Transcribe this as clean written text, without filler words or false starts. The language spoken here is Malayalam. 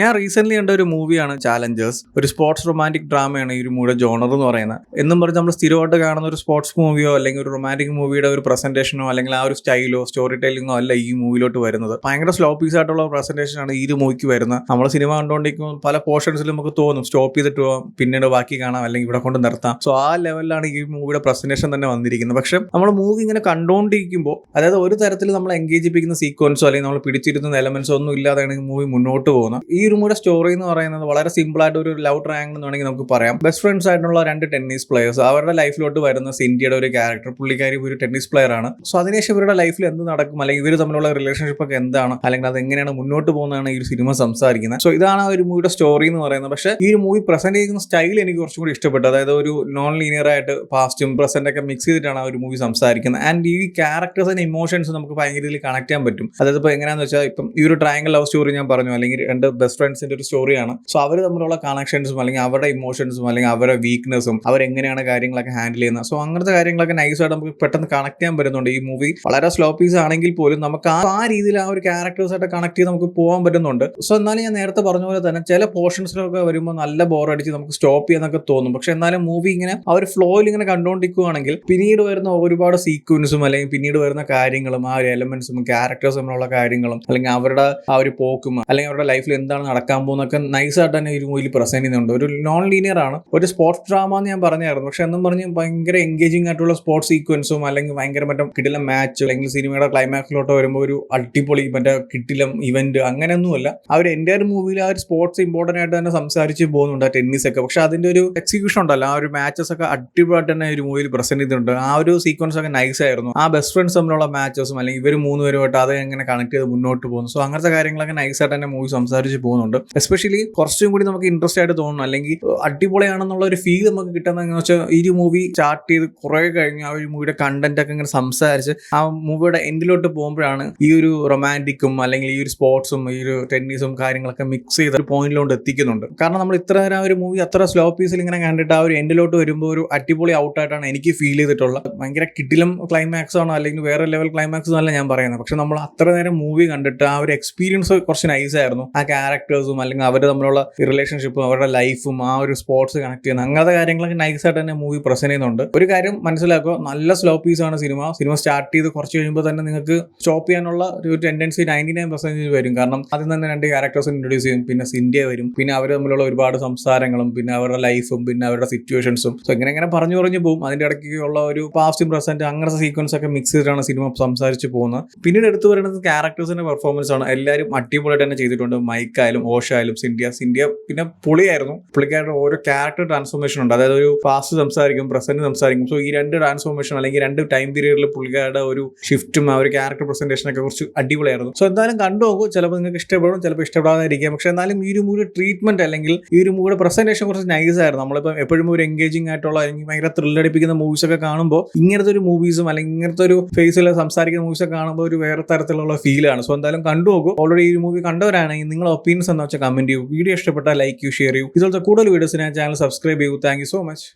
ഞാൻ റീസെന്റ് കണ്ട ഒരു മൂവിയാണ് ചാലഞ്ചേഴ്സ്. ഒരു സ്പോർട്സ് റൊമാന്റിക് ഡ്രാമയാണ് ഈ ഒരു മൂവിയുടെ ജോണർ എന്ന് പറയുന്നത്. എന്നും പറഞ്ഞ് നമ്മൾ സ്ഥിരമായിട്ട് കാണുന്ന ഒരു സ്പോർട്സ് മൂവിയോ അല്ലെങ്കിൽ ഒരു റൊമാന്റിക് മൂവിയുടെ ഒരു പ്രസന്റേഷനോ അല്ലെങ്കിൽ ആ ഒരു സ്റ്റൈലോ സ്റ്റോറി ടെല്ലിങ്ങോ അല്ല ഈ മൂവിയിലോട്ട് വരുന്നത്. ഭയങ്കര സ്ലോ പീസ് ആയിട്ടുള്ള പ്രസന്റേഷൻ ആണ് ഈ ഒരു മൂവിക്ക് വരുന്നത്. നമ്മൾ സിനിമ കണ്ടുകൊണ്ടിരിക്കുമ്പോൾ പല പോർഷൻസിലും നമുക്ക് തോന്നും സ്റ്റോപ്പ് ചെയ്തിട്ട് പോകാം, പിന്നീട് ബാക്കി കാണാം, അല്ലെങ്കിൽ ഇവിടെ കൊണ്ട് നിർത്താം. സോ ആ ലെവലിലാണ് ഈ മൂവിയുടെ പ്രസന്റേഷൻ തന്നെ വന്നിരിക്കുന്നത്. പക്ഷെ നമ്മൾ മൂവി ഇങ്ങനെ കണ്ടുകൊണ്ടിരിക്കുമ്പോൾ, അതായത് ഒരു തരത്തിൽ നമ്മൾ എൻഗേജിപ്പിക്കുന്ന സീക്വൻസോ അല്ലെങ്കിൽ നമ്മൾ പിടിച്ചിരുത്തുന്ന എലമെന്റ്സോ ഒന്നും ഇല്ലാതെയാണ് ഈ മൂവി മുന്നോട്ട് പോകുന്നത്. ഈ ഒരു മൂവിയുടെ സ്റ്റോറി എന്ന് പറയുന്നത് വളരെ സിമ്പിൾ ആയിട്ട് ഒരു ലവ് ട്രയാങ്കിൾ എന്ന് വേണമെങ്കിൽ നമുക്ക് പറയാം. ബെസ്റ്റ് ഫ്രണ്ട്സ് ആയിട്ടുള്ള രണ്ട് ടെന്നീസ് പ്ലെയേഴ്സ്, അവരുടെ ലൈഫിലോട്ട് വരുന്ന സിൻഡിയുടെ ഒരു ക്യാരക്ടർ, പുള്ളിക്കാരി ഒരു ടെന്നീസ് പ്ലെയർ ആണ്. സോ അതിനുശേഷം ഇവരുടെ ലൈഫിൽ എന്ത് നടക്കും, അല്ലെങ്കിൽ ഇവർ തമ്മിലുള്ള റിലേഷൻഷിപ്പ് ഒക്കെ എന്താണ്, അല്ലെങ്കിൽ അത് എങ്ങനെയാണ് മുന്നോട്ട് പോകുന്നതാണ് ഈ ഒരു സിനിമ സംസാരിക്കുന്നത്. സോ ഇതാണ് ആ ഒരു മൂവിയുടെ സ്റ്റോറി എന്ന് പറയുന്നത്. പക്ഷേ ഈ ഒരു മൂവി പ്രസന്റ് ചെയ്യുന്ന സ്റ്റൈൽ എനിക്ക് കുറച്ചും കൂടി ഇഷ്ടപ്പെട്ടു. അതായത് ഒരു നോൺ ലീനിയർ ആയിട്ട് പാസ്റ്റും പ്രസന്റ് ഒക്കെ മിക്സ് ചെയ്തിട്ടാണ് ആ ഒരു മൂവി സംസാരിക്കുന്നത്. ആൻഡ് ഈ ക്യാരക്ടേഴ്സിന്റെ ഇമോഷൻസ് നമുക്ക് ഭയങ്കര രീതിയിൽ കണക്ട് ചെയ്യാൻ പറ്റും. അതായത് ഇപ്പോൾ എങ്ങനെയാണെന്ന് വെച്ചാൽ, ഇപ്പം ഈ ഒരു ട്രയാങ്കിൾ ലവ് സ്റ്റോറി ഞാൻ പറഞ്ഞു, അല്ലെങ്കിൽ രണ്ട് ബെസ്റ്റ് ഫ്രണ്ട്സിന്റെ ഒരു സ്റ്റോറിയാണ്. സോ അവർ തമ്മിലുള്ള കണക്ഷൻസും അല്ലെങ്കിൽ അവരുടെ ഇമോഷൻസും അല്ലെങ്കിൽ അവരുടെ വീക്ക്നെസ്സും അവരെങ്ങനെയാണ് കാര്യങ്ങളൊക്കെ ഹാൻഡിൽ ചെയ്യുന്നത്, സോ അങ്ങനത്തെ കാര്യങ്ങളൊക്കെ നൈസായിട്ട് നമുക്ക് പെട്ടെന്ന് കണക്ട് ചെയ്യാൻ പറ്റുന്നുണ്ട്. ഈ മൂവി വളരെ സ്ലോ പീസ് ആണെങ്കിൽ പോലും നമുക്ക് ആ രീതിയിൽ ആ ഒരു ക്യാരക്ടേഴ്സായിട്ട് കണക്ട് ചെയ്ത് നമുക്ക് പോകാൻ പറ്റുന്നുണ്ട്. സോ എന്നാലും ഞാൻ നേരത്തെ പറഞ്ഞ പോലെ തന്നെ ചില പോർഷൻസിലൊക്കെ വരുമ്പോൾ നല്ല ബോറടിച്ച് നമുക്ക് സ്റ്റോപ്പ് ചെയ്യാനൊക്കെ തോന്നും. പക്ഷെ എന്നാലും മൂവി ഇങ്ങനെ ആ ഒരു ഫ്ലോയിൽ ഇങ്ങനെ കണ്ടുകൊണ്ടിരിക്കുകയാണെങ്കിൽ പിന്നീട് വരുന്ന ഒരുപാട് സീക്വൻസും അല്ലെങ്കിൽ പിന്നീട് വരുന്ന കാര്യങ്ങളും ആ ഒരു എലമെന്റ്സും ക്യാരക്ടേഴ്സ് തമ്മിലുള്ള കാര്യങ്ങളും അല്ലെങ്കിൽ അവരുടെ ആ ഒരു പോക്കും അല്ലെങ്കിൽ അവരുടെ ലൈഫിൽ എന്താണ് നടക്കാൻ പോകുന്നതൊക്കെ നൈസായിട്ട് തന്നെ ഒരു മൂവിയിൽ പ്രസന്റ് ചെയ്യുന്നുണ്ട്. ഒരു നോൺ ലീനിയർ ആണ്, ഒരു സ്പോർട്സ് ഡ്രാമ എന്ന് ഞാൻ പറഞ്ഞായിരുന്നു. പക്ഷെ എന്നും പറഞ്ഞ് ഭയങ്കര എൻഗേജിംഗ് ആയിട്ടുള്ള സ്പോർട്സ് സീക്വൻസും അല്ലെങ്കിൽ ഭയങ്കര മറ്റേ കിടിലം മാച്ച് അല്ലെങ്കിൽ സിനിമയുടെ ക്ലൈമാക്സിലോട്ട് വരുമ്പോൾ ഒരു അടിപൊളി മറ്റേ കിടിലം ഇവന്റ് അങ്ങനെയൊന്നുമല്ല. ആ ഒരു എൻ്റെ ഒരു മൂവിയിൽ ആ ഒരു സ്പോർട്സ് ഇമ്പോർട്ടൻ്റ് ആയിട്ട് തന്നെ സംസാരിച്ച് പോകുന്നുണ്ട്, ടെന്നീസ് ഒക്കെ. പക്ഷെ അതിന്റെ ഒരു എക്സിക്യൂഷൻ ഉണ്ടല്ലോ, ആ ഒരു മാച്ചസ് ഒക്കെ അടിപൊളിയായിട്ട് തന്നെ ഒരു മൂവിയിൽ പ്രസന്റ് ചെയ്തിട്ടുണ്ട്. ആ ഒരു സീക്വൻസ് ഒക്കെ നൈസ് ആയിരുന്നു. ആ ബെസ്റ്റ് ഫ്രണ്ട്സ് തമ്മിലുള്ള മാച്ചസും അല്ലെങ്കിൽ ഇവർ മൂന്നുപേരുമായിട്ട് അത് എങ്ങനെ കണക്ട് ചെയ്ത് മുന്നോട്ട് പോകുന്നു. സോ അങ്ങനത്തെ കാര്യങ്ങളൊക്കെ നൈസായിട്ട് തന്നെ മൂവി സംസാരിച്ച് പോകുന്നുണ്ട്. എസ്പെഷ്യലി കുറച്ചും കൂടി നമുക്ക് ഇൻട്രസ്റ്റ് ആയിട്ട് തോന്നുന്നു, അല്ലെങ്കിൽ അടിപൊളിയാണെന്നുള്ള ഒരു ഫീൽ നമുക്ക് കിട്ടുന്നതെന്ന് വെച്ചാൽ ഈ ഒരു മൂവി സ്റ്റാർട്ട് ചെയ്ത് കുറെ കഴിഞ്ഞ് ആ ഒരു മൂവിയുടെ കണ്ടന്റ് ഒക്കെ ഇങ്ങനെ സംസാരിച്ച് ആ മൂവിയുടെ എൻഡിലോട്ട് പോകുമ്പോഴാണ് ഈ ഒരു റൊമാൻറ്റിക്കും അല്ലെങ്കിൽ ഈ ഒരു സ്പോർട്സും ഈ ഒരു ടെന്നീസും കാര്യങ്ങളൊക്കെ മിക്സ് ചെയ്ത് ഒരു പോയിന്റിലോട്ട് എത്തിക്കുന്നുണ്ട്. കാരണം നമ്മൾ ഇത്ര നേരം ആ ഒരു മൂവി അത്ര സ്ലോ പീസിൽ ഇങ്ങനെ കണ്ടിട്ട് ആ ഒരു എൻഡിലോട്ട് വരുമ്പോൾ ഒരു അടിപൊളി ഔട്ടായിട്ടാണ് എനിക്ക് ഫീൽ ചെയ്തിട്ടുള്ളത്. ഭയങ്കര കിടിലം ക്ലൈമാക്സ് ആണോ അല്ലെങ്കിൽ വേറെ ലെവൽ ക്ലൈമാക്സ് എന്നല്ല ഞാൻ പറയുന്നത്. പക്ഷെ നമ്മൾ അത്ര നേരം മൂവി കണ്ടിട്ട് ആ ഒരു എക്സ്പീരിയൻസ് കുറച്ച് നൈസ് ആയിരുന്നു. ആ ക്യാരക്ടേഴ്സും അല്ലെങ്കിൽ അവർ തമ്മിലുള്ള റിലേഷൻഷിപ്പും അവരുടെ ലൈഫും ആ ഒരു സ്പോർട്സ് കണക്ട് ചെയ്യുന്ന അങ്ങനത്തെ കാര്യങ്ങളൊക്കെ നൈസായിട്ട് തന്നെ മൂവി പ്രസന്റ് ചെയ്യുന്നുണ്ട്. ഒരു കാര്യം മനസ്സിലാക്കുക, നല്ല സ്ലോ പീസ് ആണ് സിനിമ സ്റ്റാർട്ട് ചെയ്ത് കുറച്ച് കഴിയുമ്പോൾ തന്നെ നിങ്ങൾക്ക് സ്റ്റോപ്പ് ചെയ്യാനുള്ള ഒരു ടെൻഡൻസി 99% വരും. കാരണം ആദ്യം തന്നെ രണ്ട് ക്യാരക്ടേഴ്സ് ഇൻട്രൊഡ്യൂസ് ചെയ്യും, പിന്നെ സിൻഡിയ വരും, പിന്നെ അവർ തമ്മിലുള്ള ഒരുപാട് സംസാരങ്ങളും പിന്നെ അവരുടെ ലൈഫും പിന്നെ അവരുടെ സിറ്റുവേഷൻസും. സോ ഇങ്ങനെ പറഞ്ഞു പോകും. അതിന്റെ ഇടയ്ക്കുള്ള ഒരു പാസ്റ്റും പ്രസന്റ് അങ്ങനത്തെ സീക്വൻസ് ഒക്കെ മിക്സ് ചെയ്തിട്ടാണ് സിനിമ സംസാരിച്ച് പോകുന്നത്. പിന്നീട് എടുത്തു പറയുന്നത് ക്യാരക്ടേഴ്സിന്റെ പെർഫോമൻസ് ആണ്. എല്ലാവരും അടിപൊളിയായിട്ട് തന്നെ ചെയ്തിട്ടുണ്ട്. മൈക്കായാലും ഓഷായാലും സിൻഡിയ പിന്നെ പൊളിയായിരുന്നു. പുള്ളിക്കാരുടെ ഓരോ ക്യാരക്ടർ ട്രാൻസ്ഫോർമേഷൻ ഉണ്ട്. അതായത് ഒരു പാസ്റ്റ് സംസാരിക്കും, പ്രസന്റ് സംസാരിക്കും. സോ ഈ രണ്ട് ട്രാൻസ്ഫോർമേഷൻ അല്ലെങ്കിൽ രണ്ട് ടൈം പീരീഡിൽ പുള്ളിക്കാരുടെ ഒരു ഷിഫ്റ്റും ആ ഒരു ക്യാരക്ടർ പ്രസന്റേഷൻ ഒക്കെ കുറച്ച് അടിപൊളിയായിരുന്നു. സോ എന്തായാലും കണ്ടു നോക്കൂ. ചിലപ്പോൾ നിങ്ങൾക്ക് ഇഷ്ടപ്പെടും, ചിലപ്പോൾ ഇഷ്ടപ്പെടാതിരിക്കാം. പക്ഷെ എന്നാലും ഈ ഒരു മൂവി ട്രീറ്റ്മെന്റ് അല്ലെങ്കിൽ ഈ ഒരു മൂവിയുടെ പ്രസന്റേഷൻ കുറച്ച് നൈസ് ആയിരുന്നു. നമ്മളിപ്പോൾ എപ്പോഴും ഒരു എൻഗേജിംഗ് ആയിട്ടുള്ള അല്ലെങ്കിൽ ഭയങ്കര ത്രില്ലടിപ്പിക്കുന്ന മൂവീസ് ഒക്കെ കാണുമ്പോൾ ഇങ്ങനത്തെ ഒരു മൂവീസും അല്ലെങ്കിൽ ഇങ്ങനത്തെ ഒരു ഫേസിൽ സംസാരിക്കുന്ന മൂവീസ് ഒക്കെ കാണുമ്പോൾ ഒരു വേറെ തരത്തിലുള്ള ഫീലാണ്. സോ എന്തായാലും കണ്ടു നോക്കൂ. ഓൾറെഡി ഈ മൂവി കണ്ടവരാണെങ്കിൽ നിങ്ങളുടെ ഒപ്പീനിയൻസ് എന്താ വെച്ചാൽ കമന്റ് ചെയ്യൂ. വീഡിയോ ഇഷ്ടപ്പെട്ടാൽ ലൈക്ക് ചെയ്യൂ, ഷെയർ ചെയ്യൂ. ഇതുപോലത്തെ കൂടുതൽ വീഡിയോസിന് ചാനൽ സബ്സ്ക്രൈബ് ചെയ്യൂ. Thank you so much.